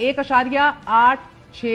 1.86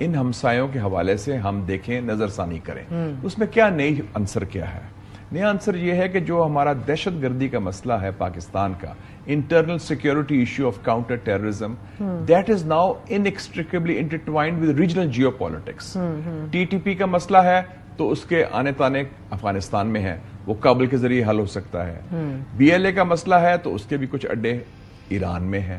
ان ہمسایوں کے حوالے سے ہم دیکھیں, نظر ثانی کریں اس میں کیا نئی عنصر کیا ہے. نیا عنصر یہ ہے کہ جو ہمارا دہشت گردی کا مسئلہ ہے پاکستان کا, internal security issue of counter terrorism, that is now inextricably intertwined with regional geopolitics. TTP کا مسئلہ ہے تو اس کے آنے تانے افغانستان میں ہے, وہ کابل کے ذریعے حل ہو سکتا ہے. BLA کا مسئلہ ہے تو اس کے بھی کچھ اڈے ایران میں ہے,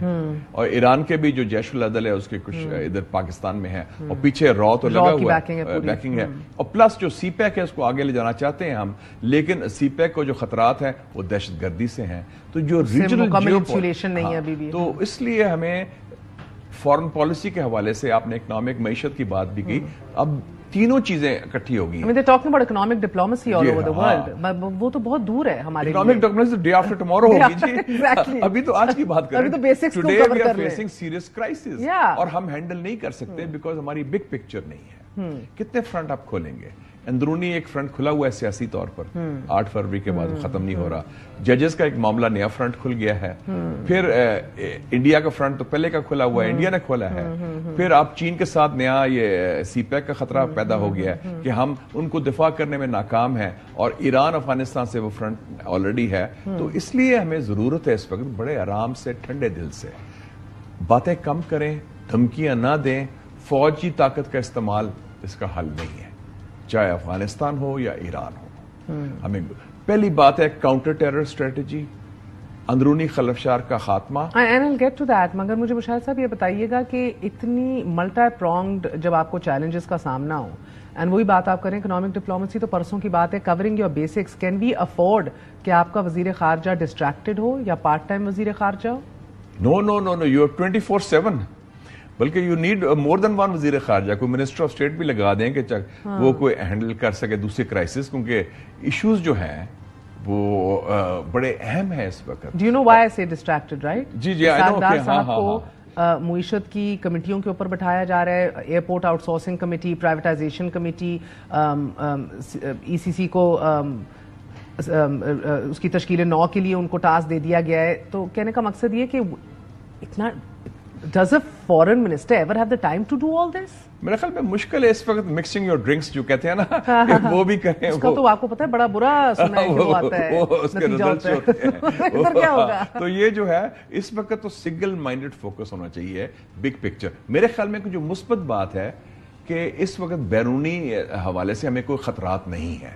اور ایران کے بھی جو جیش العدل ہے اس کے کچھ ادھر پاکستان میں ہے, اور پیچھے رو تو لگا ہوا ہے, بیکنگ ہے, اور پلس جو سی پیک ہے اس کو آگے لے جانا چاہتے ہیں ہم, لیکن سی پیک کو جو خطرات ہیں وہ دہشت گردی سے ہیں. تو جو ریجنل تو اس لیے ہمیں فورن پالیسی کے حوالے سے آپ نے اکنامک معیشت کی بات بھی کی, اب تینوں چیزیں اکٹھی ہوگی. I mean, they're talking about economic diplomacy all over the world. وہ تو بہت دور ہے ہمارے لیے. Economic diplomacy day after tomorrow ہوگی جی. ابھی تو آج کی بات کریں. ابھی تو بیسکس کو کور کر لیں. Today we are facing serious crisis. اور ہم ہینڈل نہیں کر سکتے بیکاز ہماری بگ پکچر نہیں ہے. کتنے فرنٹ آپ کھولیں گے؟ اندرونی ایک فرنٹ کھلا ہوا ہے سیاسی طور پر, 8 فروری کے بعد ختم نہیں ہو رہا. ججز کا ایک معاملہ نیا فرنٹ کھل گیا ہے. پھر انڈیا کا فرنٹ تو پہلے کا کھلا ہوا ہے, انڈیا نے کھولا ہے. پھر آپ چین کے ساتھ نیا یہ سی پیک کا خطرہ پیدا ہو گیا ہے کہ ہم ان کو دفاع کرنے میں ناکام ہیں, اور ایران افغانستان سے وہ فرنٹ آلریڈی ہے. تو اس لیے ہمیں ضرورت ہے اس وقت بڑے آرام سے, ٹھنڈے دل سے باتیں کم کریں, دھمکیاں نہ دیں. فوجی طاقت کا استعمال اس کا حل نہیں ہے, چاہے افغانستان ہو یا ایران ہو. ہمیں پہلی بات ہے کاؤنٹر ٹیرر اسٹریٹجی, اندرونی خلفشار کا خاتمہ. گیٹ ٹو دیٹ, مگر مجھے مشاہد صاحب یہ بتائیے گا کہ اتنی ملٹی پرونگڈ جب آپ کو چیلنجز کا سامنا ہو, اینڈ وہی بات آپ کریں اکنامک ڈپلومسی, تو پرسوں کی بات ہے covering your basics, can we afford کہ آپ کا وزیر خارجہ ڈسٹریکٹڈ ہو یا پارٹ ٹائم وزیر خارجہ ہو؟ نو نو نو نو, یو ہیو 24/7, بلکہ you need more than one وزیر خارجہ. کوئی منسٹر آف اسٹیٹ بھی لگا دیں کہ وہ کوئی ہینڈل کر سکے دوسری کرائسس, کیونکہ ایشوز جو ہیں وہ بڑے اہم ہیں اس وقت. ڈو یو نو وائی آئی سے ڈسٹریکٹڈ, رائٹ؟ جی جی, آئی نو. سردار صاحب کو معیشت کی کمیٹیوں کے اوپر بٹھایا جا رہا ہے, airport outsourcing committee, privatization committee, ECC کو اس کی تشکیل 9 کے لیے ان کو ٹاسک دے دیا گیا ہے. تو کہنے کا مقصد یہ کہ اتنا does a foreign minister ever have the time to do all this? میرے خیال میں مشکل ہے اس وقت mixing your drinks جو کہتے ہیں نا, وہ بھی کریں. اس کا تو آپ کو پتہ ہے بڑا برا سنا ہے کہ وہ آتا ہے, اس کے رزلٹس ہوتے ہیں. ادھر کیا ہوگا؟ تو یہ جو ہے اس وقت تو سنگل مائنڈڈ فوکس ہونا چاہیے, بگ پکچر. میرے خیال میں جو مثبت بات ہے کہ اس وقت بیرونی حوالے سے ہمیں کوئی خطرات نہیں ہے,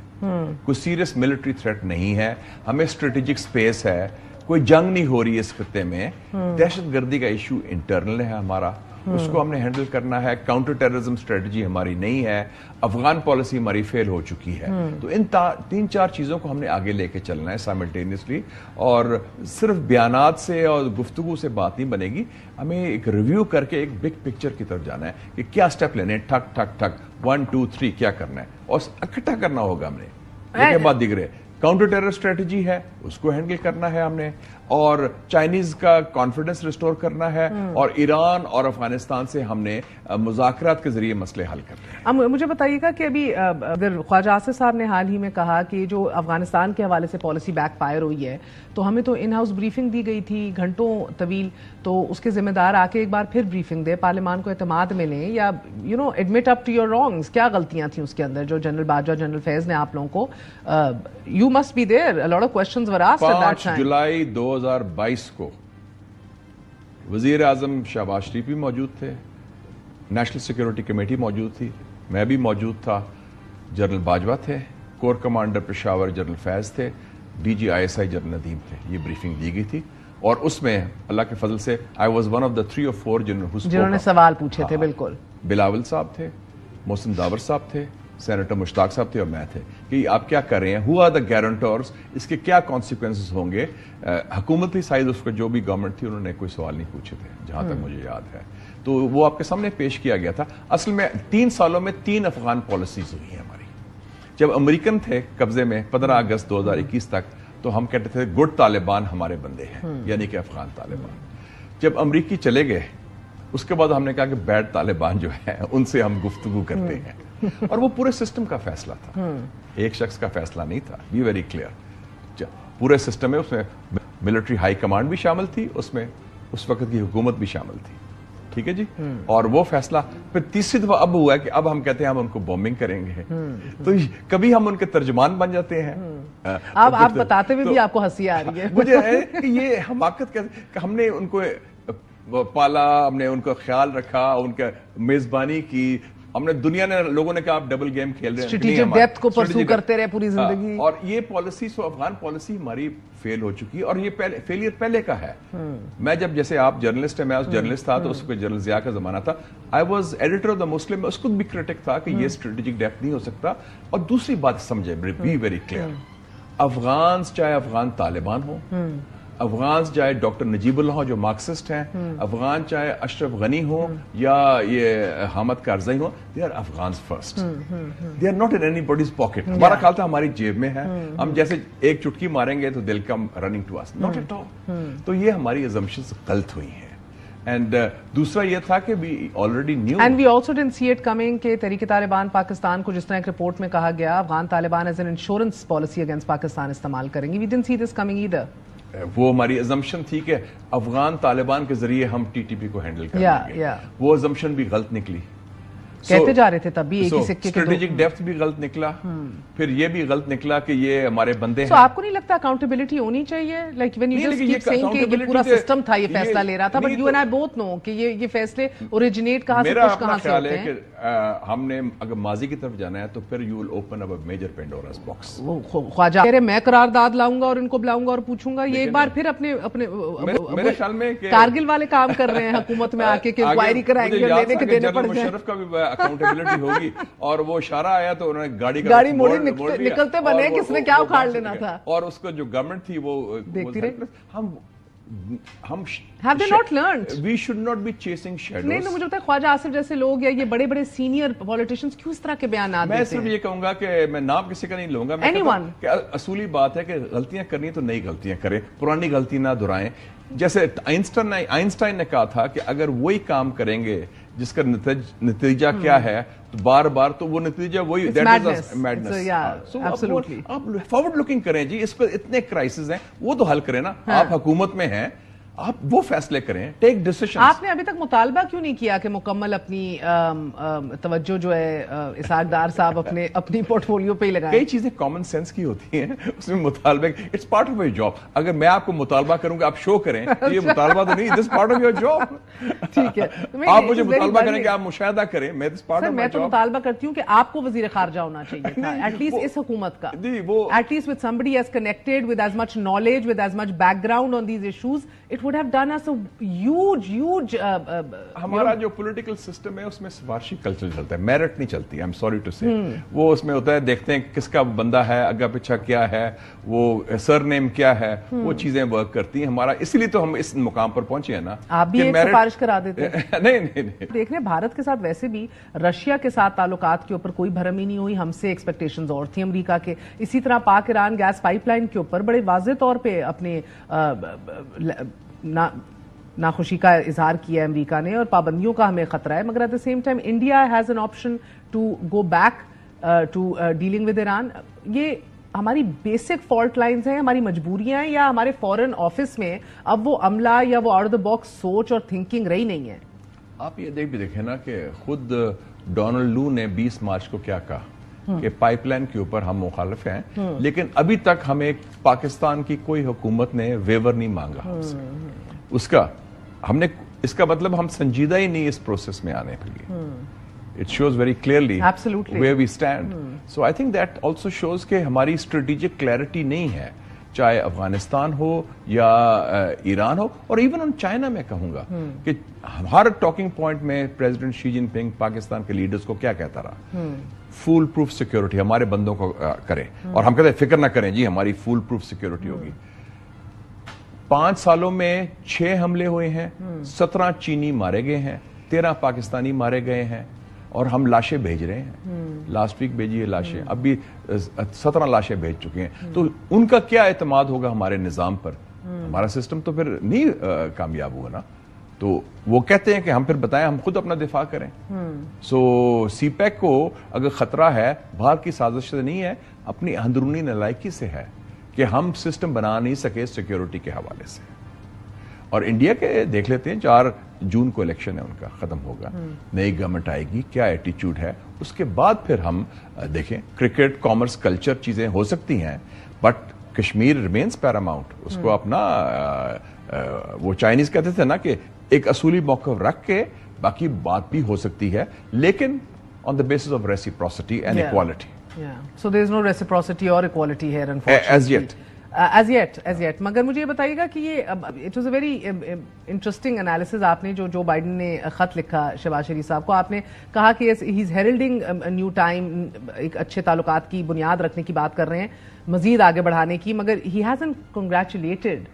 کوئی سیریس ملٹری تھریٹ نہیں ہے, ہمیں اسٹریٹجک سپیس ہے, کوئی جنگ نہیں ہو رہی ہے اس خطے میں. دہشت گردی کا ایشو انٹرنل ہے ہمارا, اس کو ہم نے ہینڈل کرنا ہے. کاؤنٹر ٹیررزم اسٹریٹجی ہماری نہیں ہے, افغان پالیسی ہماری فیل ہو چکی ہے. تو ان 3-4 چیزوں کو ہم نے آگے لے کے چلنا ہے سائملٹینیسلی, اور صرف بیانات سے اور گفتگو سے بات نہیں بنے گی. ہمیں ایک ریویو کر کے ایک بگ پکچر کی طرف جانا ہے کہ کیا سٹیپ لینے ہیں, ٹھک ٹھک ٹھک 1 2 3 کیا کرنا ہے, اور اکٹھا کرنا ہوگا ہم نے. ایک کے بعد دیکھ رہے کاؤنٹر ٹیرر اسٹریٹجی ہے, اس کو ہینڈل کرنا ہے ہم نے, اور چائنیز کا کانفیڈنس ریسٹور کرنا ہے, اور ایران اور افغانستان سے ہم نے مذاکرات کے ذریعے مسئلے حل کرنے ہیں. اب مجھے بتائیے گا کہ ابھی اگر خواجہ آصف صاحب نے حال ہی میں کہا کہ جو افغانستان کے حوالے سے پالیسی بیک فائر ہوئی ہے, تو ہمیں تو ان ہاؤس بریفنگ دی گئی تھی گھنٹوں طویل, تو اس کے ذمہ دار آ کے ایک بار پھر بریفنگ دے, پارلیمان کو اعتماد میں لیں, یا admit up to your wrongs, کیا غلطیاں تھیں اس کے اندر جو جنرل باجوہ, جنرل فیض نے آپ لوگوں کو, you must be there, a lot of questions were asked at that time. 5 جولائی 2022 کو وزیر اعظم شہباز شریف بھی موجود تھے, نیشنل سیکیورٹی کمیٹی موجود تھی, میں بھی موجود تھا, جنرل باجوہ تھے, کور کمانڈر پشاور جنرل فیض تھے, DG ISI جنرل ندیم تھے. یہ بریفنگ دی گئی تھی, اور اس میں اللہ کے فضل سے I was one of the 3 or 4 جنہوں نے سوال پوچھے تھے. بالکل, بلاول صاحب تھے, محسن داور صاحب تھے, سینیٹر مشتاق صاحب تھے, اور میں تھے, کہ آپ کیا کر رہے ہیں, ہو آر دا گارنٹورز, اس کے کیا کانسیکوینسز ہوں گے. حکومتی سائز اس کو جو بھی گورنمنٹ تھی انہوں نے کوئی سوال نہیں پوچھے تھے جہاں تک مجھے یاد ہے. تو وہ آپ کے سامنے پیش کیا گیا تھا. اصل میں 3 سالوں میں 3 افغان پالیسیز ہوئی ہیں ہماری. جب امریکن تھے قبضے میں 15 اگست 2021 تک, تو ہم کہتے تھے گڈ طالبان ہمارے بندے ہیں, یعنی کہ افغان طالبان. جب امریکی چلے گئے اس کے بعد ہم نے کہا کہ بیڈ طالبان جو ہیں ان سے ہم گفتگو کرتے ہیں, اور وہ پورے سسٹم کا فیصلہ تھا, ایک شخص کا فیصلہ نہیں تھا. بی ویری کلیئر, پورے سسٹم میں اس میں ملٹری ہائی کمانڈ بھی شامل تھی, اس میں اس وقت کی حکومت بھی شامل تھی. ٹھیک ہے جی, اور وہ فیصلہ پھر تیسری دفعہ اب ہوا ہے کہ اب ہم کہتے ہیں ہم ان کو بومبنگ کریں گے. تو کبھی ہم ان کے ترجمان بن جاتے ہیں. آپ بتاتے ہوئے بھی آپ کو ہنسی آ رہی ہے. مجھے یہ حماقت کہ ہم نے ان کو پالا, ہم نے ان کا خیال رکھا, ان کا میزبانی کی, ہم نے دنیا نے لوگوں نے کہا آپ ڈبل گیم کھیل رہے ہیں, اسٹریٹجک ڈیپتھ کو پرسو کرتے رہے پوری زندگی. اور یہ پالیسی افغان پالیسی ہماری فیل ہو چکی ہے, اور یہ فیلئر پہلے کا ہے. میں جب, جیسے آپ جرنلسٹ ہیں, میں جرنلسٹ تھا تو اس کو جنرل ضیاء کا زمانہ تھا, I was editor of the Muslim, اس کو بھی کرٹک تھا کہ یہ اسٹریٹجک ڈیپتھ نہیں ہو سکتا. اور دوسری بات سمجھے, بی ویری کلیئر, افغانس چاہے افغان طالبان ہو, افغان چاہے ڈاکٹر نجیب اللہ ہو جو مارکسسٹ ہیں, افغان چاہے اشرف غنی ہو یا یہ حامد کارزئی ہو, they are Afghans first, they are not in anybody's pocket. ہمارا خیال تھا ہماری جیب میں ہے, ہم جیسے ایک چٹکی ماریں گے تو دل come running to us, not at all. تو یہ ہماری assumptions غلط ہوئی ہیں. اینڈ دوسرا یہ تھا کہ we already knew and we also didn't see it coming کہ تحریک طالبان پاکستان کو جس طرح ایک رپورٹ میں کہا گیا Afghan Taliban as an insurance policy against Pakistan استعمال کریں گے. we didn't see this coming either. وہ ہماری ازمپشن تھی کہ افغان طالبان کے ذریعے ہم ٹی ٹی پی کو ہینڈل کریں گے, وہ ازمپشن بھی غلط نکلی. کہتے جا رہے تھے تب بھی ایک ہی سکے کے اسٹریٹجک ڈیپتھ بھی غلط نکلا, پھر یہ بھی غلط نکلا کہ یہ ہمارے بندے ہیں. آپ کو نہیں لگتا اکاؤنٹیبلٹی ہونی چاہیے, like when you just keep seeing کہ یہ پورا سسٹم تھا یہ فیصلہ لے رہا تھا, but you and I both know کہ یہ فیصلے اوریجنیٹ کہاں سے کچھ کہاں سے ہوتے ہیں. میرا اپنا خیال ہے کہ ہم نے اگر ماضی کی طرف جانا ہے تو پھر you will open up a major Pandora's box. Khawaja کہہ رہے میں قرارداد لاؤں گا اور ان کو بلاؤں گا اور پوچھوں گا, یہ ایک بار پھر اپنے میرے خیال میں کارگل والے کام کر رہے ہیں حکومت میں آ کے کہ انکوائری کرائیں گے, لینے کے دینے پڑ جائیں. مشرف کا بھی اکاؤنٹیبلٹی ہوگی, اور وہ اشارہ آیا تو انہوں نے گاڑی موڑی نکلتے بنے کس نے کیا اکھاڑ لینا تھا. اور اس کو جو گورنمنٹ تھی وہ دیکھتی رہی. ہم have they not learned? we should not be chasing shadows. نہیں, مجھے لگتا ہے خواجہ آصف جیسے لوگ یا یہ بڑے بڑے سینئر پولیٹیشینز کیوں اس طرح کے بیانات دیتے ہیں. میں صرف یہ کہوں گا کہ میں نام کسی کا نہیں لوں گا, میں کہتا ہوں کہ اصولی بات ہے کہ غلطیاں کرنی تو نئی غلطیاں کریں, پرانی غلطی نہ دہرائیں. جیسے آئنسٹائن نے کہا تھا کہ اگر وہی کام کریں گے جس کا نتیجہ کیا ہے تو بار بار, تو وہ نتیجہ وہی, دیٹ از میڈنس. آپ فارورڈ لوکنگ کریں جی, اس پہ اتنے کرائسس ہیں وہ تو حل کریں نا. آپ حکومت میں ہیں, آپ وہ فیصلے کریں, ٹیک ڈیسیشن. آپ نے ابھی تک مطالبہ کیوں نہیں کیا کہ مکمل اپنی توجہ جو ہے اسحاق ڈار صاحب اپنی پورٹ فولیو پہ ہی لگائیں. کئی چیزیں کامن سینس کی ہوتی ہیں, اس میں مطالبے, it's part of your job. اگر میں آپ کو مطالبہ کروں گا آپ شو کریں, یہ مطالبہ تو نہیں, this part of your job. ٹھیک ہے, آپ مجھے مطالبہ کریں کہ آپ مشاہدہ کریں, میں this part of my job. میں تو مطالبہ کرتی ہوں کہ آپ کو وزیر خارجہ ہونا چاہیے تھا, ایٹ لیسٹ اس حکومت کا, at least with somebody as connected with as much knowledge, with as much background on these issues, it would have done us a huge ہمارا جو پولیٹیکل سسٹم ہے اس میں سفارشی کلچر چلتا ہے, میرٹ نہیں چلتی. آئی ایم سوری ٹو سے, وہ اس میں ہوتا ہے دیکھتے ہیں کس کا بندہ ہے, آگا پیچھا کیا ہے, وہ سر نیم کیا ہے, وہ چیزیں ورک کرتی ہیں. ہمارا اس لیے تو ہم اس مقام پر پہنچے ہیں نا. آپ بھی ایک سفارش کرا دیتے ہیں. نہیں. دیکھ رہے بھارت کے ساتھ ویسے بھی رشیا کے ساتھ تعلقات کے اوپر کوئی بھرم ہی نہیں ہوئی, ہم سے ایکسپیکٹیشنز اور تھی امریکہ کے. اسی طرح پاک ایران گیس پائپ لائن کے اوپر بڑے واضح طور پہ اپنے ناخوشی کا اظہار کیا ہے امریکہ نے, اور پابندیوں کا ہمیں خطرہ ہے, مگر at the same time India has an option to go back to dealing with Iran. یہ ہماری بیسک فالٹ لائنز ہیں, ہماری مجبوریاں ہیں, یا ہمارے فورن آفس میں اب وہ عملہ یا وہ آؤٹ آف دا باکس سوچ اور تھنکنگ رہی نہیں ہے. آپ یہ دیکھیں نا کہ خود ڈونلڈ لو نے 20 مارچ کو کیا کہا کہ پائپ لائن کے اوپر ہم مخالف ہیں, لیکن ابھی تک ہمیں پاکستان کی کوئی حکومت نے ویور نہیں مانگا ہم سے. اس کا ہم نے, اس کا مطلب ہم سنجیدہ ہی نہیں اس پروسیس میں آنے کے لیے. It shows very clearly where we stand. So I think that also shows کہ ہماری اسٹریٹجک کلیئرٹی نہیں ہے, چاہے افغانستان ہو یا ایران ہو, اور ایون ان چائنا میں کہوں گا کہ ہر ٹاکنگ پوائنٹ میں پریزیڈنٹ شی جن پنگ پاکستان کے لیڈرز کو کیا کہتا رہا, فول پروف سیکورٹی ہمارے بندوں کو کریں, اور ہم کہتے ہیں فکر نہ کریں جی ہماری فول پروف سیکورٹی ہوگی. 5 سالوں میں 6 حملے ہوئے ہیں, 17 چینی مارے گئے ہیں, 13 پاکستانی مارے گئے ہیں, اور ہم لاشیں بھیج رہے ہیں. لاسٹ ویک بھیجی ہے لاشیں, اب بھی 17 لاشیں بھیج چکے ہیں. تو ان کا کیا اعتماد ہوگا ہمارے نظام پر؟ ہمارا سسٹم تو پھر نہیں کامیاب ہوا نا. تو وہ کہتے ہیں کہ ہم پھر بتائیں ہم خود اپنا دفاع کریں. سو سی پیک کو اگر خطرہ ہے باہر کی سازش سے نہیں ہے, اپنی اندرونی نالائکی سے ہے کہ ہم سسٹم بنا نہیں سکے سیکیورٹی کے حوالے سے. اور انڈیا کے دیکھ لیتے ہیں 4 جون کو الیکشن ہے ان کا, ختم ہوگا, نئی گورنمنٹ آئے گی, کیا ایٹیچیوڈ ہے, اس کے بعد پھر ہم دیکھیں. کرکٹ, کامرس, کلچر چیزیں ہو سکتی ہیں, بٹ کشمیر ریمینز پیراماؤنٹ. اس کو اپنا وہ چائنیز کہتے تھے نا کہ ایک اصولی موقف رکھ کے باقی بات بھی ہو سکتی ہے, لیکن on the basis of reciprocity and equality. Yeah. So there is no reciprocity or equality here, unfortunately. As yet. As yet. مگر مجھے یہ بتائیے گا کہ یہ it was a very interesting analysis. آپ نے جو بائیڈن نے خط لکھا شہباز شریف صاحب کو, آپ نے کہا کہ he is heralding a new time, ایک اچھے تعلقات کی بنیاد رکھنے کی بات کر رہے ہیں, مزید آگے بڑھانے کی, مگر he hasn't congratulated.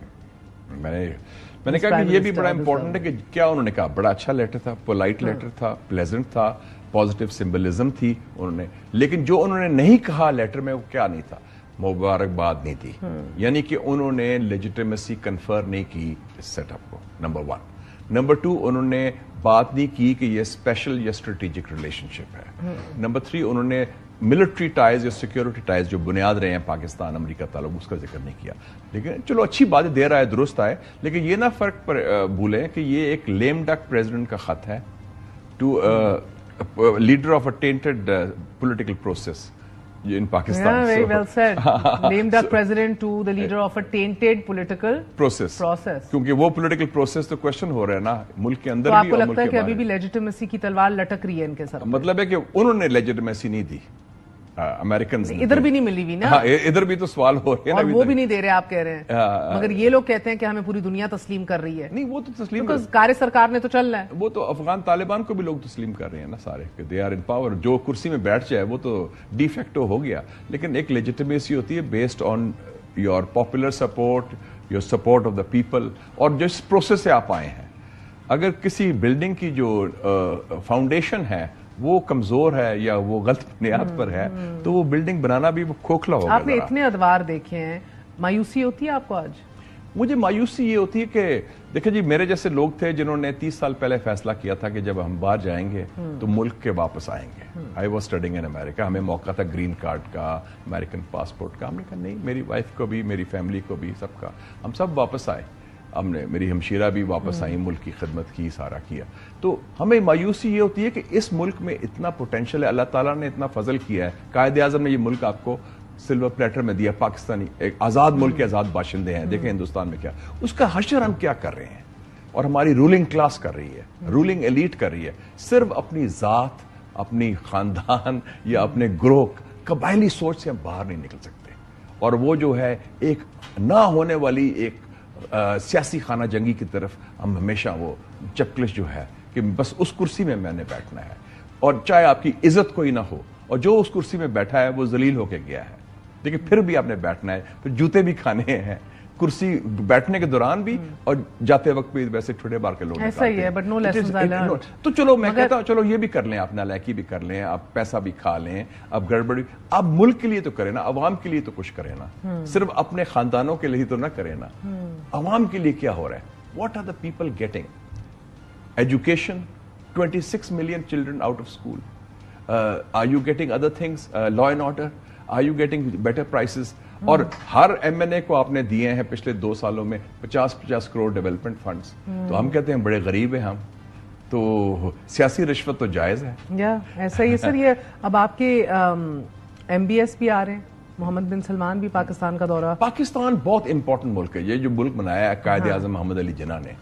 میں نے کہا کہ یہ بھی بڑا امپورٹنٹ ہے کہ کیا انہوں نے کہا. بڑا اچھا لیٹر تھا, پولائٹ لیٹر تھا, پلیزنٹ تھا, پازیٹیو سمبلزم تھی انہوں نے, لیکن جو انہوں نے نہیں کہا لیٹر میں وہ کیا نہیں تھا, مبارکباد نہیں تھی. یعنی کہ انہوں نے لیجیٹیمیسی کنفر نہیں کی اس سیٹ اپ کو, نمبر 1. نمبر 2, انہوں نے بات نہیں کی کہ یہ اسپیشل یا اسٹریٹجک ریلیشن شپ ہے. نمبر 3, انہوں نے ملٹری ٹائز یا سیکورٹی ٹائز جو بنیاد رہے ہیں پاکستان امریکہ تعلق, اس کا ذکر نہیں کیا. لیکن چلو اچھی بات دے رہا ہے, درست ہے, لیکن یہ نہ فرق پر بھولیں کہ یہ ایک لیم ڈک پریزیڈنٹ کا خط ہے to leader of a tainted political process in Pakistan. Yeah, very well said. Named the president to the leader of a tainted political process. کیونکہ وہ political process تو question ہو رہا ہے نا ملک کے اندر بھی. تو آپ کو لگتا ہے کہ ابھی بھی legitimacy کی تلوار لٹک رہی ہے ان کے سر؟ مطلب ہے کہ انہوں نے legitimacy نہیں دی, امریکنز ادھر بھی نہیں ملی ہوئی نا, ادھر بھی تو سوال ہو رہے ہیں, اور وہ بھی نہیں دے رہے آپ کہہ رہے ہیں, مگر یہ لوگ کہتے ہیں کہ ہمیں پوری دنیا تسلیم کر رہی ہے. نہیں, وہ تو تسلیم کار سرکار نے تو چلنا ہے, وہ تو افغان طالبان کو بھی لوگ تسلیم کر رہے ہیں نا سارے, کہ دے آر ان پاور. جو کرسی میں بیٹھ جائے وہ تو ڈی فیکٹو ہو گیا, لیکن ایک لیجیٹیمیسی ہوتی ہے based on your popular support, your support of the people, اور جس پروسیس سے آپ آئے ہیں. اگر کسی بلڈنگ کی جو فاؤنڈیشن ہے وہ کمزور ہے یا وہ غلط بنیاد پر ہے تو وہ بلڈنگ بنانا بھی کھوکھلا ہوگا. آپ نے اتنے ادوار دیکھے ہیں, مایوسی ہوتی ہے آپ کو آج؟ مجھے مایوسی یہ ہوتی ہے کہ دیکھیں جی, میرے جیسے لوگ تھے جنہوں نے 30 سال پہلے فیصلہ کیا تھا کہ جب ہم باہر جائیں گے تو ملک کے واپس آئیں گے. آئی واز اسٹڈنگ ان امریکہ, ہمیں موقع تھا گرین کارڈ کا, امریکن پاسپورٹ کا. ہم نے کہا نہیں, میری وائف کو بھی, میری فیملی کو بھی, سب کا, ہم سب واپس آئے. ہم نے, میری ہمشیرہ بھی واپس آئیں, ملک کی خدمت کی, سارا کیا. تو ہمیں مایوسی یہ ہوتی ہے کہ اس ملک میں اتنا پوٹینشیل ہے, اللہ تعالیٰ نے اتنا فضل کیا ہے, قائد اعظم نے یہ ملک آپ کو سلور پلیٹر میں دیا, پاکستانی ایک آزاد ملک کے آزاد باشندے ہیں. دیکھیں ہندوستان میں کیا, اس کا حشر ہم کیا کر رہے ہیں, اور ہماری رولنگ کلاس کر رہی ہے, رولنگ ایلیٹ کر رہی ہے, صرف اپنی ذات, اپنی خاندان یا اپنے گروہ, قبائلی سوچ سے ہم باہر نہیں نکل سکتے. اور وہ جو ہے ایک نہ ہونے والی ایک سیاسی خانہ جنگی کی طرف ہم ہمیشہ وہ چپکلش جو ہے کہ بس اس کرسی میں میں نے بیٹھنا ہے, اور چاہے آپ کی عزت کوئی نہ ہو, اور جو اس کرسی میں بیٹھا ہے وہ ذلیل ہو کے گیا ہے, لیکن پھر بھی آپ نے بیٹھنا ہے, پھر جوتے بھی کھانے ہیں کرسی بیٹھنے کے دوران بھی, اور جاتے وقت بھی ویسے ٹھوڑے بار کے لوگ ایسا ہی ہے. But no lessons I learned. تو چلو میں کہتا ہوں چلو یہ بھی کر لیں, آپ نالائکی بھی کر لیں, آپ پیسہ بھی کھا لیں, آپ گڑبڑی, آپ ملک کے لیے تو کریں نا, عوام کے لیے تو کچھ کریں نا, صرف اپنے خاندانوں کے لیے تو نہ کریں نا. عوام کے لیے کیا ہو رہا ہے, what are the people getting education, 26 million children out of school. Are you getting other things, law and order? Are you getting better prices? اور ہر ایم این اے کو آپ نے دیے ہیں پچھلے 2 سالوں میں 50 کروڑ ڈیولپمنٹ فنڈز. تو ہم کہتے ہیں بڑے غریب ہیں ہم, تو سیاسی رشوت تو جائز ہے. ایسا ہی سر. یہ اب آپ کے ایم بی ایس بھی آ رہے ہیں, محمد بن سلمان بھی پاکستان کا دورہ. پاکستان بہت امپورٹنٹ ملک ہے, یہ جو ملک بنایا ہے قائد اعظم محمد علی جناح نے,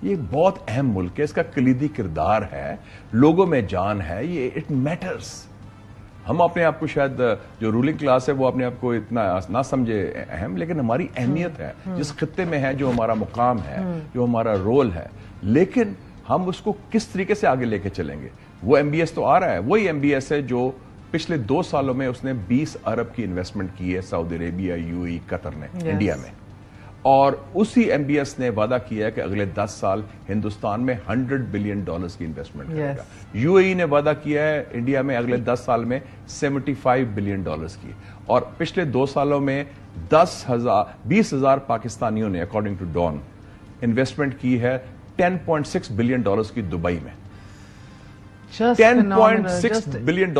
یہ بہت اہم ملک ہے, اس کا کلیدی کردار ہے, لوگوں میں جان ہے, یہ اٹ میٹرز. ہم اپنے آپ کو شاید جو رولنگ کلاس ہے وہ اپنے آپ کو اتنا نہ سمجھے اہم, لیکن ہماری اہمیت ہے جس خطے میں ہے, جو ہمارا مقام ہے, جو ہمارا رول ہے, لیکن ہم اس کو کس طریقے سے آگے لے کے چلیں گے. وہ ایم بی ایس تو آ رہا ہے, وہی ایم بی ایس ہے جو پچھلے 2 سالوں میں اس نے 20 ارب کی انویسٹمنٹ کی ہے سعودی عربیہ, یو اے ای, قطر نے انڈیا میں, اور اسی ایم بی ایس نے وعدہ کیا ہے کہ اگلے 10 سال ہندوستان میں $100 بلین کی انویسٹمنٹ کرے گا. یو اے ای نے وعدہ کیا ہے انڈیا میں اگلے 10 سال میں $75 بلین کی, اور پچھلے 2 سالوں میں 20,000 پاکستانیوں نے اکارڈنگ ٹو ڈان انویسٹمنٹ کی ہے $10.6 بلین کی دبئی میں. $10.6 بلین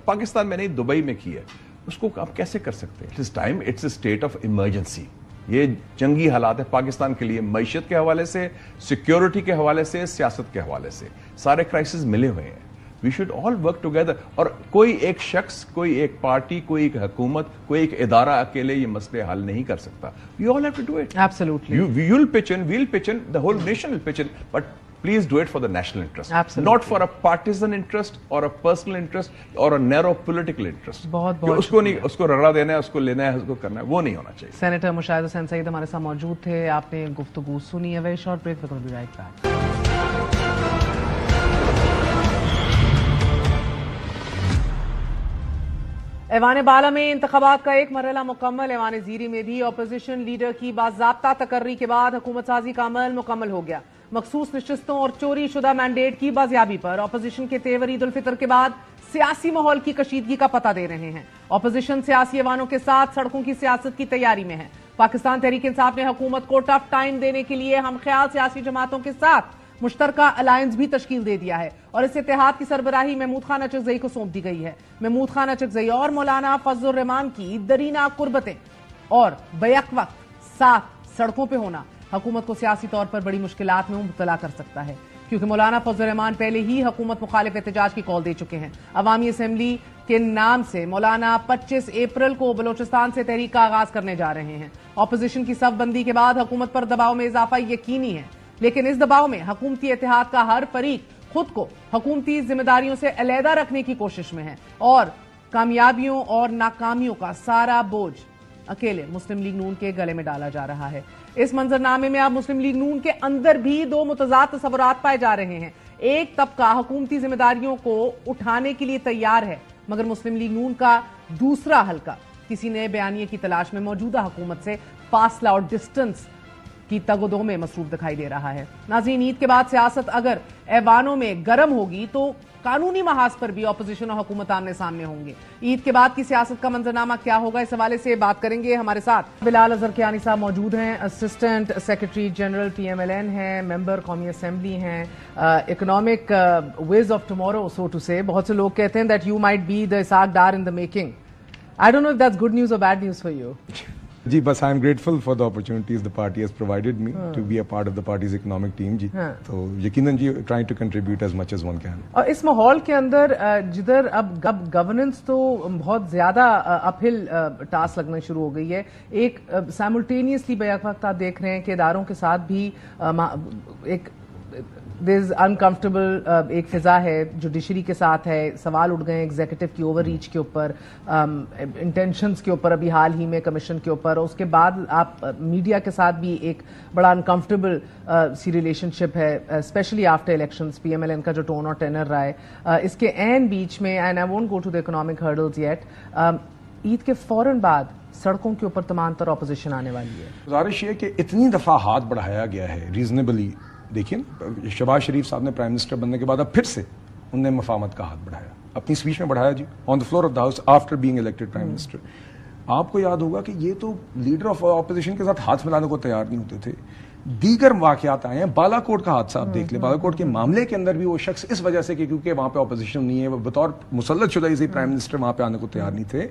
پاکستان میں نہیں, دبئی میں کی ہے. اس کو آپ کیسے کر سکتے ہیں؟ It's a state of emergency. یہ جنگی حالات ہے پاکستان کے لیے، معیشت کے حوالے سے، سیکیورٹی کے حوالے سے، سیاست کے حوالے سے، سارے کرائسس ملے ہوئے ہیں. We should all work together. اور کوئی ایک شخص، کوئی ایک پارٹی، کوئی ایک حکومت، کوئی ایک ادارہ اکیلے یہ مسئلے حل نہیں کر سکتا. We all have to do it. Absolutely. You'll pitch in, we'll pitch in, the whole nation will pitch in, but please do it for the national interest. Absolutely. Not for a partisan interest or a personal interest or a narrow political interest. بہت اس کو نہیں، اس کو رگڑا دینا ہے، اس کو لینا ہے، اس کو کرنا ہے، وہ نہیں ہونا چاہیے. سینیٹر مشاہد حسین سعید ہمارے ساتھ موجود تھے. آپ نے گفتگو سنی ہے. Very short break. We will be right back. ایوان بالا میں انتخابات کا ایک مرحلہ مکمل. ایوان زیری میں بھی اپوزیشن لیڈر کی باضابطہ تقرری کے بعد حکومت سازی کا عمل مکمل ہو گیا. مخصوص نشستوں اور چوری شدہ مینڈیٹ کی بازیابی پر اپوزیشن کے تیور عید الفطر کے بعد سیاسی ماحول کی کشیدگی کا پتہ دے رہے ہیں. اپوزیشن سیاسی ایوانوں کے ساتھ سڑکوں کی سیاست کی تیاری میں ہے. پاکستان تحریک انصاف نے حکومت کو ٹف ٹائم دینے کے لیے ہم خیال سیاسی جماعتوں کے ساتھ مشترکہ الائنس بھی تشکیل دے دیا ہے اور اس اتحاد کی سربراہی محمود خان اچکزئی کو سونپ دی گئی ہے. محمود خان اچکزئی اور مولانا فضل الرحمان کی درینہ قربتیں اور بیک وقت ساتھ سڑکوں پہ ہونا حکومت کو سیاسی طور پر بڑی مشکلات میں مبتلا کر سکتا ہے، کیونکہ مولانا فضل الرحمان پہلے ہی حکومت مخالف احتجاج کی کال دے چکے ہیں. عوامی اسمبلی کے نام سے مولانا 25 اپریل کو بلوچستان سے تحریک کا آغاز کرنے جا رہے ہیں. اپوزیشن کی صف بندی کے بعد حکومت پر دباؤ میں اضافہ یقینی ہے، لیکن اس دباؤ میں حکومتی اتحاد کا ہر فریق خود کو حکومتی ذمہ داریوں سے علیحدہ رکھنے کی کوشش میں ہے اور کامیابیوں اور ناکامیوں کا سارا بوجھ اکیلے مسلم لیگ نون کے گلے میں ڈالا جا رہا ہے. اس منظرنامے میں اب مسلم لیگ نون کے اندر بھی دو متضاد تصورات پائے جا رہے ہیں. ایک طبقہ حکومتی ذمہ داریوں کو اٹھانے کے لیے تیار ہے، مگر مسلم لیگ نون کا دوسرا حلقہ کسی نئے بیانیے کی تلاش میں موجودہ حکومت سے فاصلہ اور ڈسٹنس کی تگ و دو میں مصروف دکھائی دے رہا ہے. ناظرین، عید کے بعد سیاست اگر ایوانوں میں گرم ہوگی تو قانونی محاذ پر بھی اپوزیشن اور حکومت آمنے سامنے ہوں گے. عید کے بعد کی سیاست کا منظرنامہ کیا ہوگا، اس حوالے سے بات کریں گے. ہمارے ساتھ بلال اظہر کیانی صاحب موجود ہیں، اسسٹنٹ سیکرٹری جنرل PMLN ہیں، ممبر قومی اسمبلی ہیں، economic ways of tomorrow so to say. بہت سے لوگ کہتے ہیں that you might be the Ishaq Dar in the making. I don't know if that's good news اور بیڈ نیوز فار یو. جی بس I am grateful for the opportunities the party has provided me to be a part of the party's economic team. جی تو یقیناً جی trying to contribute as much as one can. اور اس ماحول کے اندر جدھر اب governance تو بہت زیادہ اپ ہل ٹاسک لگنا شروع ہو گئی ہے، ایک سائملٹینیسلی بیک وقت آپ دیکھ رہے ہیں کہ اداروں کے ساتھ بھی ایک دیر از انکمفرٹیبل ایک فضا ہے، جوڈیشری کے ساتھ ہے. سوال اٹھ گئے ایگزیکٹو کی اوور ریچ کے اوپر، انٹینشنز کے اوپر، ابھی حال ہی میں کمیشن کے اوپر. اس کے بعد آپ میڈیا کے ساتھ بھی ایک بڑا انکمفرٹیبل سی ریلیشن شپ ہے، اسپیشلی آفٹر الیکشنز. PMLN کا جو ٹون اور ٹینر رہا ہے اس کے عین بیچ میں، and I won't go to the economic hurdles yet, Eid کے فوراً بعد سڑکوں کے اوپر تمام تر اپوزیشن آنے والی ہے. گزارش یہ کہ اتنی دفعہ ہاتھ بڑھایا گیا ہے ریزنیبلی. دیکھیں شہباز شریف صاحب نے پرائم منسٹر بننے کے بعد اب پھر سے انہوں نے مفاہمت کا ہاتھ بڑھایا، اپنی اسپیچ میں بڑھایا جی، on the floor of the house after being elected prime minister. آپ کو یاد ہوگا کہ یہ تو لیڈر آف اپوزیشن کے ساتھ ہاتھ ملانے کو تیار نہیں ہوتے تھے. دیگر واقعات آئے ہیں، بالا کوٹ کا حادثہ آپ دیکھ لیں. بالا کوٹ کے معاملے کے اندر بھی وہ شخص اس وجہ سے کہ کیونکہ وہاں پہ اپوزیشن نہیں ہے، وہ بطور مسلط شدہ اسی پرائم منسٹر وہاں پہ آنے کو تیار نہیں تھے.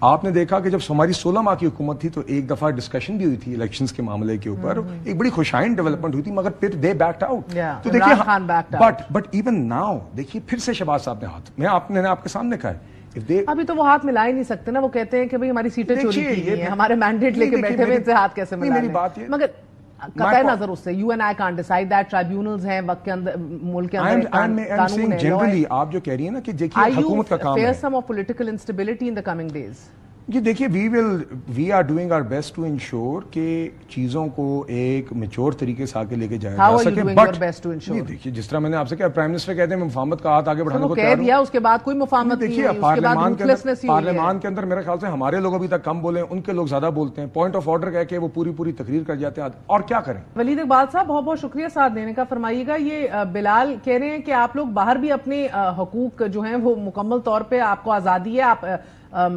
آپ نے دیکھا کہ جب ہماری 16 ماہ کی حکومت تھی تو ایک دفعہ ڈسکشن بھی ہوئی تھی الیکشنز کے معاملے کے اوپر، ایک بڑی خوشائند ڈیولپمنٹ ہوئی تھی، مگر پھر دے بیکڈ آؤٹ. تو دیکھیے بٹ ایون ناؤ دیکھیے پھر سے شہباز صاحب نے ہاتھ، میں نے آپ کے سامنے کہا ہے ابھی تو وہ ہاتھ ملا ہی نہیں سکتے نا. وہ کہتے ہیں کہ بھئی ہماری سیٹیں چوری کی ہیں، ہمارے مینڈیٹ لے کے بیٹھے ہوئے سے ہاتھ کیسے ملا لیں. مگر قطع نظر اس سے you and I can't decide that, tribunals ہیں وقت کے اندر، ملک کے اندر قانون ہے. جنرلی آپ جو کہہ رہی ہیں نا کہ دیکھیے حکومت کا کام ہے. Are you fearsome of political instability in the coming days? جی دیکھیے we are doing our best to ensure کہ چیزوں کو ایک میچور طریقے سے آگے لے کے جایا جا سکے. بٹ دیکھیے جس طرح میں نے آپ سے کہا، پرائم منسٹر کہتے ہیں میں مفاہمت کا ہاتھ آگے بڑھانے کو تیار ہوں. اس کے بعد کوئی مفاہمت نہیں ہے. پارلیمان کے اندر میرے خیال سے ہمارے لوگ ابھی تک کم بولے ہیں، ان کے لوگ زیادہ بولتے ہیں. پوائنٹ آف آرڈر کہہ کے وہ پوری تقریر کر جاتے ہیں، اور کیا کریں. ولید اقبال صاحب بہت بہت شکریہ ساتھ دینے کا. فرمائیے گا، یہ بلال کہہ رہے ہیں کہ آپ لوگ باہر بھی اپنے حقوق جو ہیں وہ مکمل طور پہ آپ کو آزادی ہے، آپ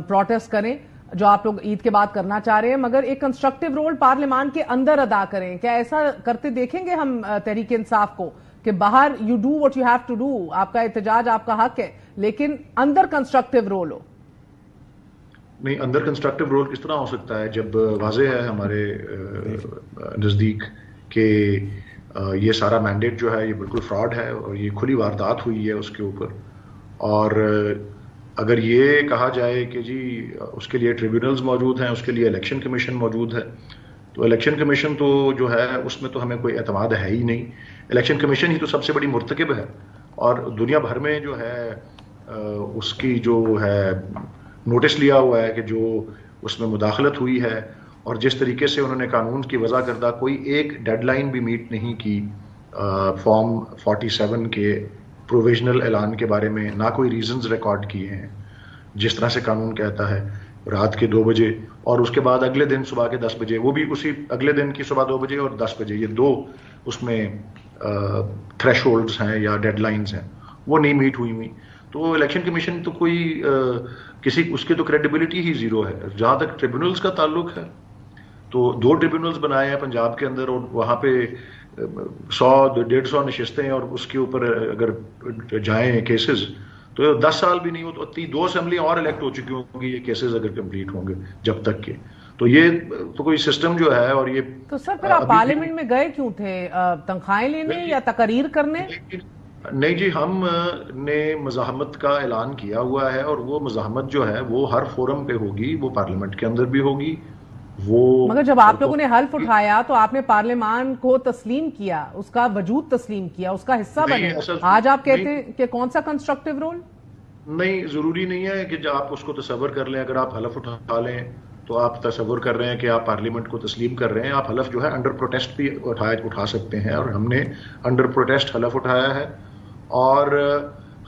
پروٹیسٹ کریں جو آپ لوگ عید کے بعد کرنا چاہ رہے ہیں، مگر ایک کنسٹرکٹیو رول پارلیمان کے اندر ادا کریں. کیا ایسا کرتے دیکھیں گے ہم تحریک انصاف کو کہ باہر you do what you have to do, آپ کا احتجاج آپ کا حق ہے، لیکن اندر کنسٹرکٹیو رول ہو؟ نہیں انڈر کنسٹرکٹیو رول کس طرح ہو سکتا ہے جب واضح ہے ہمارے نزدیک کہ یہ سارا مینڈیٹ جو ہے یہ بالکل فراڈ ہے اور یہ کھلی واردات ہوئی ہے اس کے اوپر. اور اگر یہ کہا جائے کہ جی اس کے لیے ٹریبیونلز موجود ہیں, اس کے لیے الیکشن کمیشن موجود ہے, تو الیکشن کمیشن تو جو ہے اس میں تو ہمیں کوئی اعتماد ہے ہی نہیں. الیکشن کمیشن ہی تو سب سے بڑی مرتکب ہے, اور دنیا بھر میں جو ہے اس کی جو ہے نوٹس لیا ہوا ہے کہ جو اس میں مداخلت ہوئی ہے, اور جس طریقے سے انہوں نے قانون کی وضع کردہ کوئی ایک ڈیڈ لائن بھی میٹ نہیں کی فارم 47 کے پروویژنل اعلان کے بارے میں, نہ کوئی ریزنز ریکارڈ کیے ہیں جس طرح سے قانون کہتا ہے رات کے 2 بجے, اور اس کے بعد اگلے دن صبح کے 10 بجے, وہ بھی اسی اگلے دن کی صبح 2 بجے اور 10 بجے, یہ 2 اس میں تھریش ہولڈز ہیں یا ڈیڈ لائنز ہیں, وہ نہیں میٹ ہوئی ہوئی. تو الیکشن کمیشن تو کوئی کسی اس کی تو کریڈیبلٹی ہی زیرو ہے. جہاں تک ٹریبیونلز کا تعلق ہے تو 2 ٹریبیونلز بنائے ہیں پنجاب کے اندر, اور وہاں پہ 100-150 نشستیں ہیں, اور اس کے اوپر اگر جائیں کیسز تو 10 سال بھی نہیں ہو تو 2 اسمبلیاں اور الیکٹ ہو چکی ہوں گی یہ کیسز اگر کمپلیٹ ہوں گے جب تک کہ. تو یہ تو کوئی سسٹم جو ہے, اور یہ تو سر پھر آپ پارلیمنٹ میں گئے کیوں تھے, تنخواہیں لینے یا تقاریر کرنے؟ نہیں جی, ہم نے مزاحمت کا اعلان کیا ہوا ہے, اور وہ مزاحمت جو ہے وہ ہر فورم پہ ہوگی, وہ پارلیمنٹ کے اندر بھی ہوگی. وہ مگر جب آپ لوگوں نے حلف اٹھایا تو آپ نے پارلیمان کو تسلیم کیا, اس کا وجود تسلیم کیا, اس کا حصہ بنے. آج آپ کہتے ہیں کہ کون سا کنسٹرکٹیو رول؟ نہیں, ضروری نہیں ہے کہ جب آپ اس کو تصور کر لیں. اگر آپ حلف اٹھا لیں تو آپ تصور کر رہے ہیں کہ آپ پارلیمنٹ کو تسلیم کر رہے ہیں. آپ حلف جو ہے انڈر پروٹیسٹ بھی اٹھا سکتے ہیں, اور ہم نے انڈر پروٹیسٹ حلف اٹھایا ہے, اور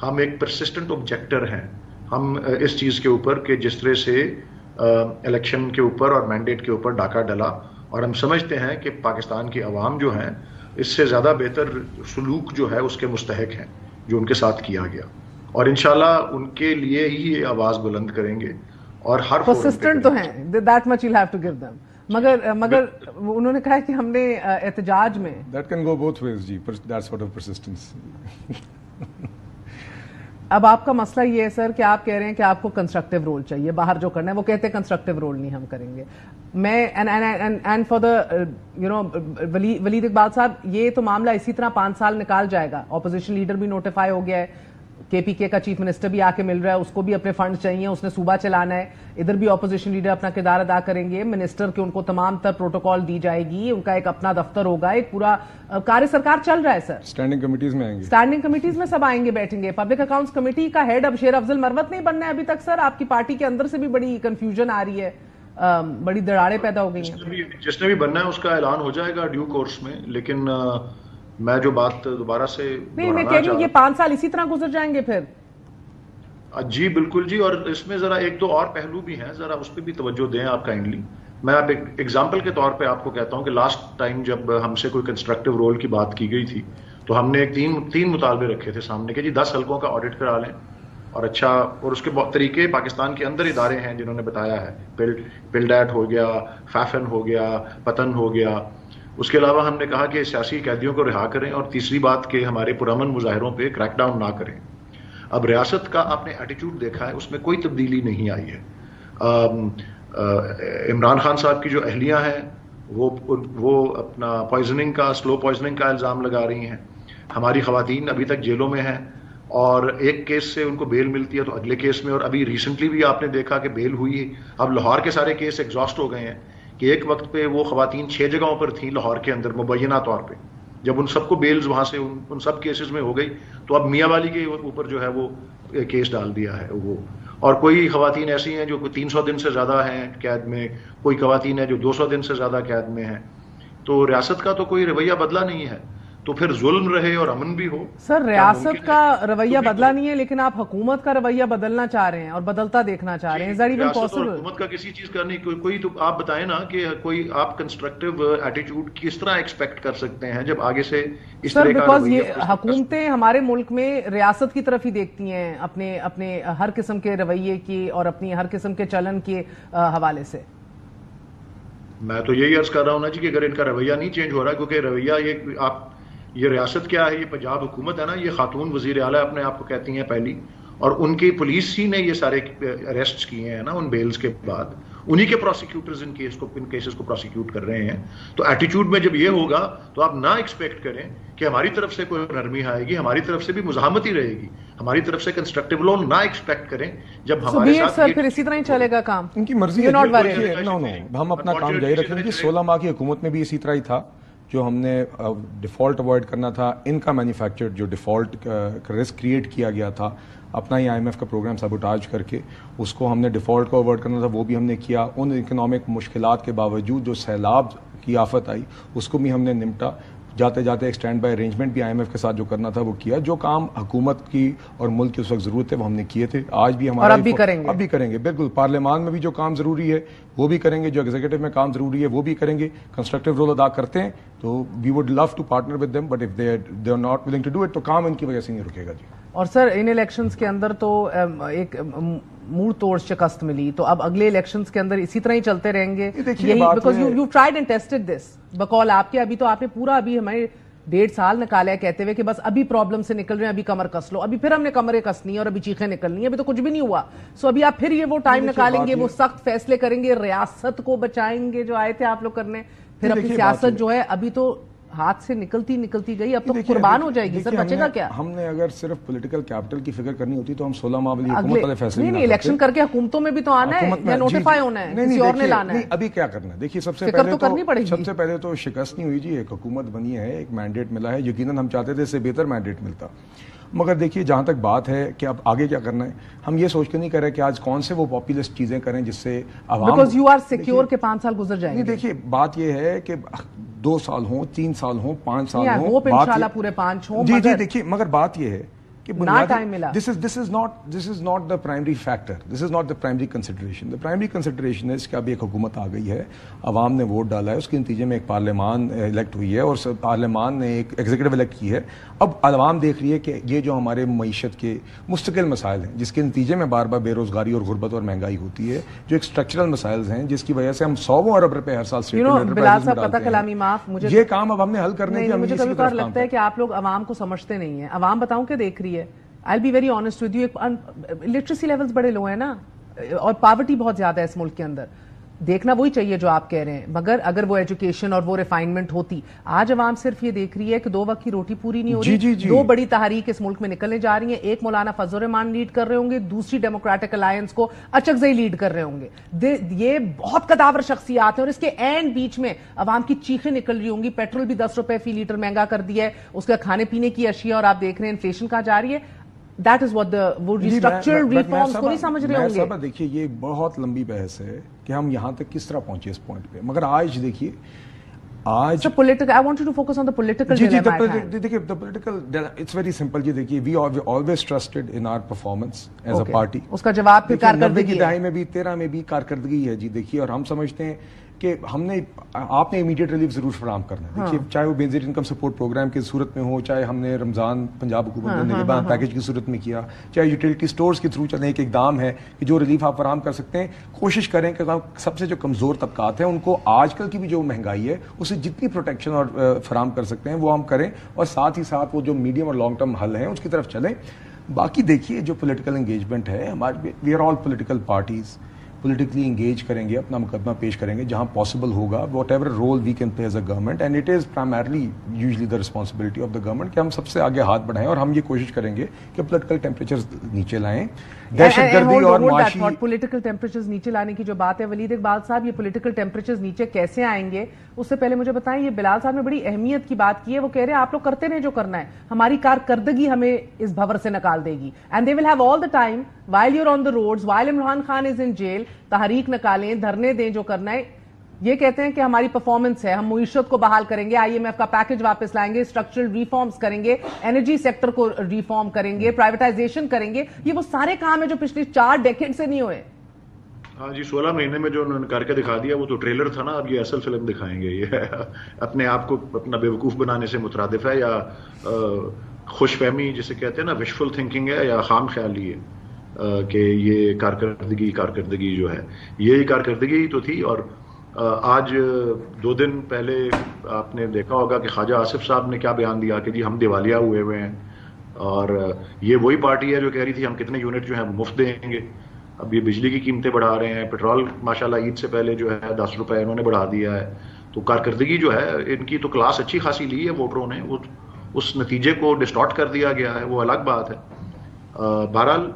ہم ایک پرسسٹنٹ آبجیکٹر ہیں ہم اس چیز کے اوپر کہ جس طرح سے الیکشن کے اوپر اور مینڈیٹ کے اوپر ڈاکہ ڈلا, اور ہم سمجھتے ہیں کہ پاکستان کی عوام جو ہیں اس سے زیادہ بہتر سلوک جو ہے اس کے مستحق ہیں جو ان کے ساتھ کیا گیا, اور انشاءاللہ ان کے لیے ہی یہ آواز بلند کریں گے. اور ہر پرسسٹنٹ تو ہیں, that much you'll have to give them. مگر انہوں نے کہا کہ ہم نے احتجاج میں that can go both ways G, that sort of persistence. اب آپ کا مسئلہ یہ ہے سر کہ آپ کہہ رہے ہیں کہ آپ کو کنسٹرکٹیو رول چاہیے, باہر جو کرنا ہے وہ کہتے ہیں کنسٹرکٹیو رول نہیں ہم کریں گے. میں اینڈ فار دا ولید اقبال صاحب, یہ تو معاملہ اسی طرح 5 سال نکال جائے گا. اپوزیشن لیڈر بھی نوٹیفائی ہو گیا ہے, KPK کا چیف منسٹر بھی آ کے مل رہا ہے, اس کو بھی اپنے فنڈ چاہیے, اس نے صوبہ چلانا ہے. ادھر بھی اپوزیشن لیڈر اپنا کردار ادا کریں گے, منسٹر کے ان کو تمام تر پروٹوکال دی جائے گی, ان کا ایک اپنا دفتر ہوگا, ایک پورا کاریہ سرکار چل رہا ہے سر. اسٹینڈنگ کمیٹیز میں آئیں گے, اسٹینڈنگ کمیٹیز میں سب آئیں گے, بیٹھیں گے. پبلک اکاؤنٹس کمیٹی کا ہیڈ اب شیر افضل مروت نہیں بننا ہے ابھی تک سر. آپ کی پارٹی کے اندر سے بھی بڑی کنفیوژن آ رہی ہے, بڑی دراڑیں پیدا ہو گئی ہیں. جس نے بھی بننا ہے اس کا اعلان ہو جائے گا ڈیو کورس میں, لیکن میں جو بات دوبارہ سے نہیں, میں کہہ رہی ہوں یہ 5 سال اسی طرح گزر جائیں گے پھر. جی بالکل جی, اور اس میں ذرا 1-2 اور پہلو بھی ہیں, ذرا اس پہ بھی توجہ دیں آپ کائنڈلی. میں آپ ایک ایگزامپل کے طور پہ آپ کو کہتا ہوں کہ لاسٹ ٹائم جب ہم سے کوئی کنسٹرکٹیو رول کی بات کی گئی تھی تو ہم نے ایک 3 مطالبے رکھے تھے سامنے کہ جی 10 حلقوں کا آڈٹ کرا لیں, اور اچھا, اور اس کے طریقے پاکستان کے اندر ادارے ہیں جنہوں نے بتایا ہے, پلڈیٹ ہو گیا, فیفن ہو گیا, پتن ہو گیا. اس کے علاوہ ہم نے کہا کہ سیاسی قیدیوں کو رہا کریں, اور تیسری بات کہ ہمارے پرامن مظاہروں پہ کریک ڈاؤن نہ کریں. اب ریاست کا آپ نے ایٹیٹیوڈ دیکھا ہے, اس میں کوئی تبدیلی نہیں آئی ہے. عمران خان صاحب کی جو اہلیہ ہیں وہ اپنا پوائزننگ کا, سلو پوائزننگ کا الزام لگا رہی ہیں. ہماری خواتین ابھی تک جیلوں میں ہیں, اور ایک کیس سے ان کو بیل ملتی ہے تو اگلے کیس میں, اور ابھی ریسنٹلی بھی آپ نے دیکھا کہ بیل ہوئی ہے. اب لاہور کے سارے کیس ایگزاسٹ ہو گئے ہیں کہ ایک وقت پہ وہ خواتین 6 جگہوں پر تھیں لاہور کے اندر مبینہ طور پہ. جب ان سب کو بیلز وہاں سے ان سب کیسز میں ہو گئی تو اب میاں والی کے اوپر جو ہے وہ کیس ڈال دیا ہے وہ. اور کوئی خواتین ایسی ہیں جو 300 دن سے زیادہ ہیں قید میں, کوئی خواتین ہیں جو 200 دن سے زیادہ قید میں ہیں. تو ریاست کا تو کوئی رویہ بدلا نہیں ہے, تو پھر ظلم رہے اور امن بھی ہو. سر ریاست کا رویہ بدلا نہیں ہے, لیکن آپ حکومت کا رویہ بدلنا چاہ رہے ہیں اور بدلتا دیکھنا چاہ رہے ہیں. حکومت کا کسی چیز کا نہیں, کوئی تو آپ بتائیں نا کہ کوئی آپ کنسٹرکٹیو ایٹیٹیوڈ کس طرح ایکسپیکٹ کر سکتے ہیں جب آگے سے اس طرح کا. سر بیکاز یہ حکومتیں ہمارے ملک میں ریاست کی طرف ہی دیکھتی ہیں اپنے ہر قسم کے رویے کی اور اپنی ہر قسم کے چلن کے حوالے سے. میں تو یہی عرض کر رہا ہوں نا جی کہ اگر ان کا رویہ نہیں چینج ہو رہا, کیونکہ رویہ یہ ریاست کیا ہے, یہ پنجاب حکومت ہے نا, یہ خاتون وزیر اعلیٰ اپنے آپ کو کہتی ہیں پہلی, اور ان کی پولیس ہی نے یہ سارے اریسٹ کیے ہیں نا ان بیلز کے بعد, انہی کے پروسیکیوٹرز ان کیسز کو پروسیکیوٹ کر رہے ہیں. تو ایٹیٹیوڈ میں جب یہ ہوگا تو آپ نہ ایکسپیکٹ کریں کہ ہماری طرف سے کوئی نرمی آئے گی, ہماری طرف سے بھی مزاحمت ہی رہے گی, ہماری طرف سے کنسٹرکٹیو لو نہ ایکسپیکٹ کریں. جب ہمارے ساتھ سر پھر اسی طرح ہی چلے گا کام, ان کی مرضی ہے. ہم اپنا کام جاری رکھیں گے. 16 ماہ کی حکومت میں بھی اسی طرح ہی تھا. جو ہم نے ڈیفالٹ اوائڈ کرنا تھا, ان کا مینوفیکچر جو ڈیفالٹ کا رسک کریٹ کیا گیا تھا اپنا ہی IMF کا پروگرام سابوٹاج کر کے, اس کو ہم نے ڈیفالٹ کو اوائڈ کرنا تھا, وہ بھی ہم نے کیا. ان اکنامک مشکلات کے باوجود جو سیلاب کی آفت آئی اس کو بھی ہم نے نمٹا. جاتے جاتے ایک اسٹینڈ بائی ارینجمنٹ بھی IMF کے ساتھ جو کرنا تھا وہ کیا. جو کام حکومت کی اور ملک کی اس وقت ضرورت ہے وہ ہم نے کیے تھے. آج بھی ہمارا اب بھی کریں گے بالکل. پارلیمان میں بھی جو کام ضروری ہے وہ بھی کریں گے, جو ایگزیکٹو میں کام ضروری ہے وہ بھی کریں گے. کنسٹرکٹیو رول ادا کرتے ہیں تو we would love to partner with them, but if they are not willing to do it تو کام ان کی وجہ سے نہیں رکے گا. جی اور سر ان الیکشنز کے اندر تو ایک منہ توڑ شکست ملی, تو اب اگلے الیکشنز کے اندر اسی طرح ہی چلتے رہیں گے یہی, because you tried and tested this بقول آپ کے. ابھی تو آپ نے پورا ابھی ہمیں 1.5 سال نکالا ہے کہتے ہوئے کہ بس ابھی پرابلم سے نکل رہے ہیں, ابھی کمر کس لو, ابھی پھر ہم نے کمریں کسنی ہے اور ابھی چیخیں نکلنی ہیں, ابھی تو کچھ بھی نہیں ہوا. سو ابھی آپ پھر یہ وہ ٹائم نکالیں گے, وہ سخت فیصلے کریں گے, ریاست کو بچائیں گے جو آئے تھے آپ لوگ کرنے, پھر اپنی سیاست جو ہے ابھی تو ہاتھ سے نکلتی گئی, اب تو قربان ہو جائے گی. سر بچے گا کیا؟ ہم نے اگر صرف پولیٹیکل کیپٹل کی فکر کرنی ہوتی تو ہم 16 ماہ والی حکومت والے فیصلے نہیں, الیکشن کر کے حکومتوں میں بھی تو آنا ہے یا نوٹیفائی ہونا ہے, کسی اور نے لانا ہے. ابھی کیا کرنا ہے دیکھیے, سب سے پہلے تو شکست نہیں ہوئی جی, ایک حکومت بنی ہے, ایک مینڈیٹ ملا ہے. یقیناً ہم چاہتے تھے اس سے بہتر مینڈیٹ ملتا, مگر دیکھیے جہاں تک بات ہے کہ اب آگے کیا کرنا ہے, ہم یہ سوچ کے نہیں کر رہے کہ آج کون سے وہ پاپولسٹ چیزیں کریں جس سے عوام, بیکاز یو آر سیکیور کہ 5 سال گزر جائیں گے. دیکھیے بات یہ ہے کہ 2 سال ہوں, 3 سال ہوں, 5 سال ہوں, وہ انشاءاللہ پورے 5 ہوں. جی دیکھیے, مگر بات یہ ہے کہ this is not the primary factor, this is not the primary consideration. The primary consideration is کہ اب ایک حکومت آ گئی ہے, عوام نے ووٹ ڈالا ہے, اس کے نتیجے میں ایک پارلیمان الیکٹ ہوئی ہے اور پارلیمان نے ایک ایگزیکٹو الیکٹ کی ہے. اب عوام دیکھ رہی ہے کہ یہ جو ہمارے معیشت کے مستقل مسائل ہیں جس کے نتیجے میں بار بار بے روزگاری اور غربت اور مہنگائی ہوتی ہے, جو ایک اسٹرکچرل مسائل ہیں جس کی وجہ سے ہم 100 ارب روپے ہر سال یہ کام اب ہم نے حل کرنے کی. مجھے کبھی کبھار لگتا ہے کہ آپ لوگ عوام کو سمجھتے نہیں ہیں. عوام بتاؤں کہ دیکھ رہی ہے, I'll be very honest with you, literacy levels بڑے لو ہیں نا, اور پاورٹی بہت زیادہ ہے اس ملک کے اندر. دیکھنا وہی چاہیے جو آپ کہہ رہے ہیں, مگر اگر وہ ایجوکیشن اور وہ ریفائنمنٹ ہوتی. آج عوام صرف یہ دیکھ رہی ہے کہ 2 وقت کی روٹی پوری نہیں ہو رہی. 2 بڑی تحریک اس ملک میں نکلنے جا رہی ہیں, ایک مولانا فضل الرحمان لیڈ کر رہے ہوں گے, دوسری ڈیموکریٹک الائنس کو اچکزئی لیڈ کر رہے ہوں گے. یہ بہت قداور شخصیات ہیں اور اس کے اینڈ بیچ میں عوام کی چیخیں نکل رہی ہوں گی. پیٹرول بھی 10 روپے فی لیٹر مہنگا کر دیا ہے, اس کا کھانے پینے کی اشیاء, اور آپ دیکھ رہے ہیں انفلیشن کہاں جا رہی ہے. That is what وہ ریسٹرکچرل ریفارمز کو نہیں سمجھ رہے ہوں گے. دیکھیے یہ بہت لمبی بحث ہے کہ ہم یہاں تک کس طرح پہنچے اس پوائنٹ پہ, مگر آج دیکھیے آج political, I want you to focus on the political dilemma. دیکھیے the political, it's very simple. جی دیکھیے we always trusted in our performance as a party. اس کا جواب پھر کارکردگی 90 میں بھی 13 میں بھی کارکردگی ہے. جی دیکھیے, اور ہم سمجھتے ہیں کہ ہم نے آپ نے امیڈیٹ ریلیف ضرور فراہم کرنا ہے. دیکھیے چاہے وہ بینظیر انکم سپورٹ پروگرام کی صورت میں ہو, چاہے ہم نے رمضان پنجاب حکومت بننے کے بعد پیکج کی صورت میں کیا, چاہے یوٹیلٹی سٹورز کے تھرو چلنے ایک اقدام ہے کہ جو ریلیف آپ فراہم کر سکتے ہیں. کوشش کریں کہ سب سے جو کمزور طبقات ہیں ان کو آج کل کی بھی جو مہنگائی ہے اسے جتنی پروٹیکشن اور فراہم کر سکتے ہیں وہ ہم کریں, اور ساتھ ہی ساتھ وہ جو میڈیم اور لانگ ٹرم حل ہیں اس کی طرف چلیں. باقی دیکھیے جو پولیٹیکل انگیجمنٹ ہے ہمارے, we are all political parties, politically engage کریں گے, اپنا مقدمہ پیش کریں گے جہاں پاسبل ہوگا, whatever role we can play as a government, and it is primarily usually the responsibility of the government کہ ہم سب سے آگے ہاتھ بڑھائیں, اور ہم یہ کوشش کریں گے کہ پولیٹیکل ٹیمپریچرز نیچے لائیں. دہشت گردی اور معاشی پولیٹیکل ٹیمپریچرز نیچے لانے کی جو بات ہے ولید اقبال صاحب, یہ پولیٹیکل ٹیمپریچرز نیچے کیسے آئیں گے اس سے پہلے مجھے بتائیں, یہ بلال صاحب نے بڑی اہمیت کی بات کی ہے. وہ کہہ رہے ہیں آپ لوگ کرتے رہیں جو کرنا ہے, ہماری کارکردگی ہمیں اس بھور سے نکال دے گی. And they will have all the time while you're on the roads, while Imran Khan is in jail, تحریک نکالیں, دھرنے دیں, جو کرنا ہے. یہ کہتے ہیں کہ ہماری پرفارمنس ہے, ہم معیشت کو بحال کریں گے, IMF کا پیکج واپس لائیں گے, اسٹرکچرل ریفارمز کریں گے, انرجی سیکٹر کو ریفارم کریں گے, پرائیویٹائزیشن کریں گے. یہ وہ سارے کام ہیں جو پچھلی 4 ڈیکیڈ سے نہیں ہوئے. ہاں جی, 16 مہینے میں جو انہوں نے کر کے دکھا دیا وہ تو ٹریلر تھا نا, اب یہ اصل فلم دکھائیں گے. یہ اپنے آپ کو اپنا بیوقوف بنانے سے مترادف ہے, یا خوش فہمی جسے کہتے ہیں نا, وشفل تھنکنگ ہے, یا خام خیالی ہے کہ یہ کارکردگی جو ہے یہی کارکردگی تو تھی. اور آج 2 دن پہلے آپ نے دیکھا ہوگا کہ خواجہ آصف صاحب نے کیا بیان دیا کہ جی ہم دیوالیہ ہوئے ہیں, اور یہ وہی پارٹی ہے جو کہہ رہی تھی ہم کتنے یونٹ جو ہیں مفت دیں گے. اب یہ بجلی کی قیمتیں بڑھا رہے ہیں, پیٹرول ماشاءاللہ عید سے پہلے جو ہے 10 روپے انہوں نے بڑھا دیا ہے. تو کارکردگی جو ہے ان کی تو کلاس اچھی خاصی لی ہے ووٹروں نے, وہ اس نتیجے کو ڈسٹارٹ کر دیا گیا ہے, وہ الگ بات ہے. بہرحال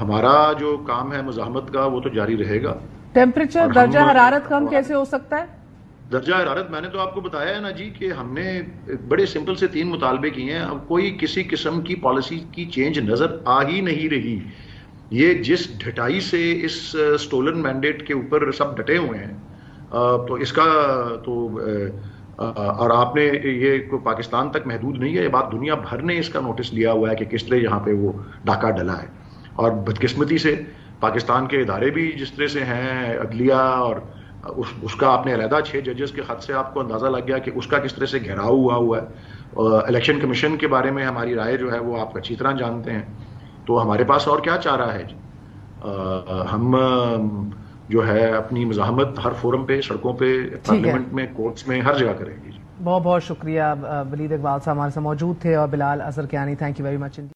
ہمارا جو کام ہے مزاحمت کا وہ تو جاری رہے گا. ٹیمپریچر درجہ حرارت کم کیسے ہو سکتا ہے؟ درجہ حرارت میں نے تو آپ کو بتایا ہے نا جی کہ ہم نے بڑے سمپل سے 3 مطالبے کیے ہیں. اب کوئی کسی قسم کی پالیسی کی چینج نظر آ ہی نہیں رہی. یہ جس ڈھٹائی سے اس سٹولن مینڈیٹ کے اوپر سب ڈٹے ہوئے ہیں تو اس کا تو اور آپ نے یہ پاکستان تک محدود نہیں ہے, یہ بات دنیا بھر نے اس کا نوٹس لیا ہوا ہے کہ کس طرح یہاں پہ وہ ڈاکہ ڈلا ہے. اور بدقسمتی سے پاکستان کے ادارے بھی جس طرح سے ہیں, عدلیہ, اور اس کا آپ نے علیحدہ 6 ججز کے خط سے آپ کو اندازہ لگ گیا کہ اس کا کس طرح سے گھیراؤ ہوا ہے. الیکشن کمیشن کے بارے میں ہماری رائے جو ہے وہ آپ اچھی طرح جانتے ہیں. تو ہمارے پاس اور کیا چارہ ہے جی. ہم جو ہے اپنی مزاحمت ہر فورم پہ, سڑکوں پہ, پارلیمنٹ میں, کورٹس میں, ہر جگہ کریں گے. بہت بہت شکریہ. ولید اقبال صاحب ہمارے ساتھ موجود تھے, اور Bilal Azhar Kiani, thank you very much.